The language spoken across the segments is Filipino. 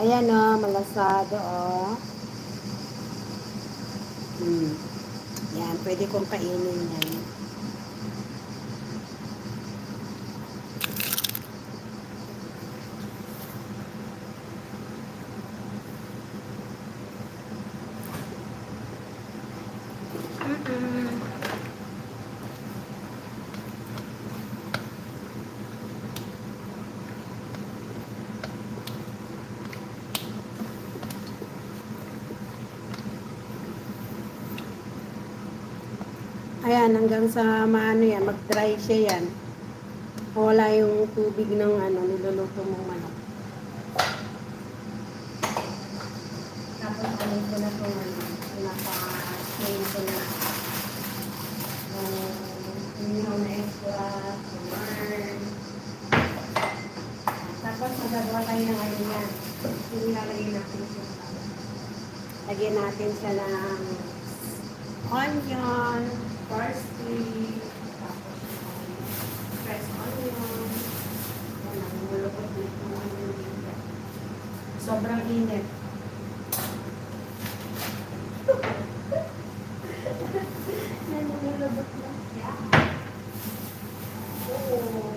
Ayan o, malasado o. Yan, pwede kong kainin yan. Ayan, hanggang sa maano yan, mag-dry siya yan. Wala yung tubig ng niluluto mong manok. Tapos ano ko na itong pinapa-strain ko na inihaw na extra, corn. Tapos magagawa tayo ng ano yan. Yung ilalagay natin siya. Lagyan natin siya ng onion, parsley, tapos fresh onion. Yan, namumulokot dito ng onion dito. Sobrang init. Namumulokot na. Yeah. Oo,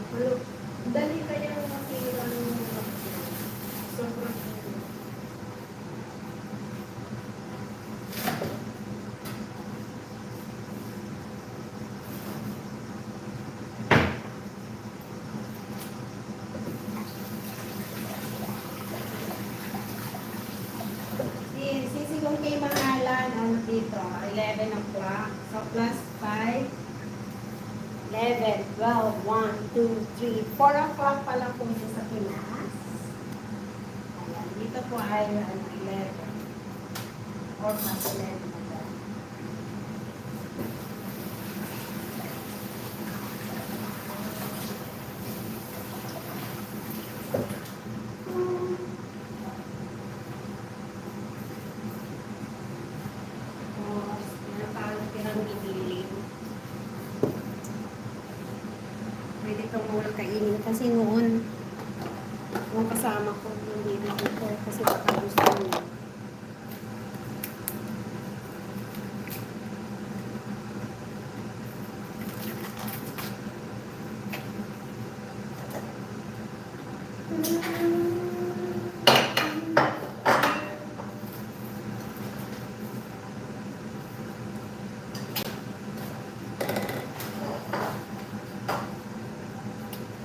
dali kayang masira ng sobrang init. Sisigong kay Mahalan, dito, 11 o'clock. So, plus 5, 11, 12, 1, 2, 3, 4 o'clock pala po siya sa Pinas. Ayan, dito po ay 11. Or plus 11 na dyan. Pwede itong ulang kainin kasi noon yung kasama ko hindi dito kasi baka gusto niya.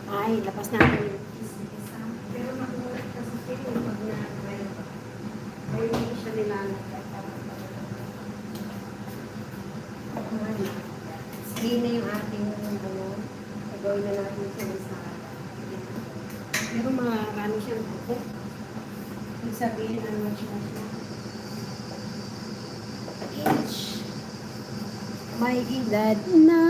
Ay, labas natin yung isa. Pero makulat kasi sila pag na-drive. Ay, hindi siya nilalagay. Sige na yung ating gagawin na natin siya sa pero marami siyang buko. Ibig sabihin, ano siya siya. Inch. May edad na.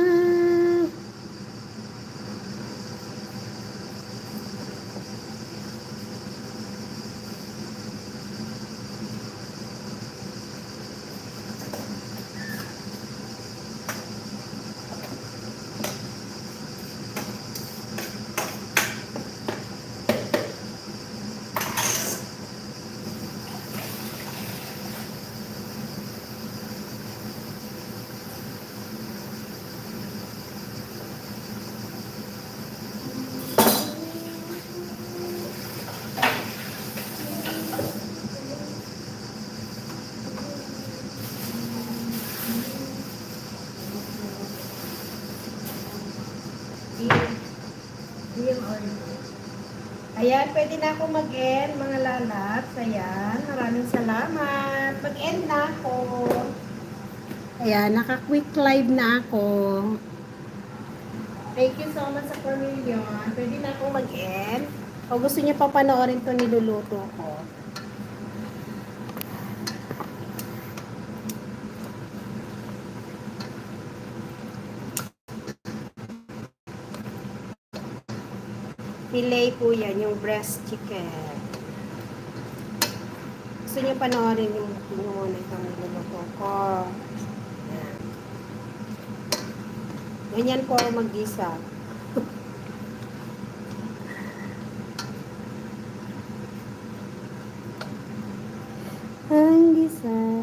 Ayan, pwede na ako mag-end, mga lalats. Ayan, maraming salamat. Mag-end na ako. Ayan, naka-quick live na ako. Thank you so much sa 4 million. Pwede na ako mag-end. O gusto niyo pa panoorin to niluluto ko. Fillet po yan, yung breast chicken. Gusto niyo panoorin yung muna itong niluluto ko. Yan. Ganyan po ako mag-isa. hanggang sa